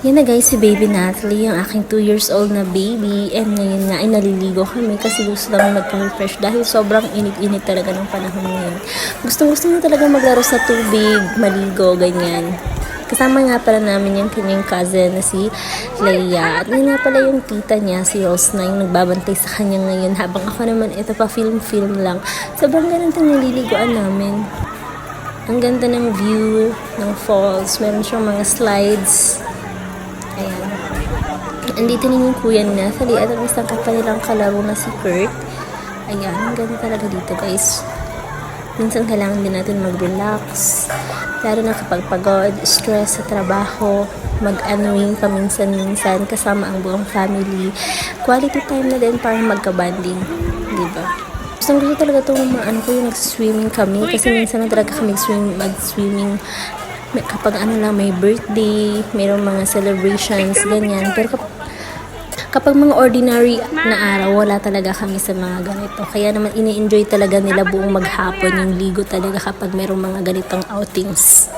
Yan na guys, si baby Natalie, yung aking 2 years old na baby. And ngayon nga ay naliligo kami kasi gusto namin magpa-refresh dahil sobrang init-init talaga ng panahon ngayon. Gustong-gusto niya talaga maglaro sa tubig, maligo, ganyan. Kasama nga pala namin yung kanyang cousin na si Leia. At yun nga pala yung tita niya, si Rose na yung nagbabantay sa kanya ngayon. Habang ako naman, ito pa film-film lang. Sobrang ganun itong nililiguan namin. Ang ganda ng view ng falls. Meron siyang mga slides. Ayan. Andito na yung kuya ni Natalie at ang isang kapanilang kalaro na si Kurt. Ayan, ang ganda talaga dito guys. Minsan kailangan din natin mag-relax. Lalo na kapag pagod, stress sa trabaho, mag-unwind paminsan-minsan kasama ang buong family. Quality time na din para magka-bonding. Diba? Gusto talaga itong ko yung nag-swimming kami kasi minsan na talaga kami mag-swimming kapag may birthday, mayroong mga celebrations, ganyan. Pero kapag mga ordinary na araw, wala talaga kami sa mga ganito. Kaya naman ini-enjoy talaga nila buong maghapon yung ligo talaga kapag mayroong mga ganitong outings.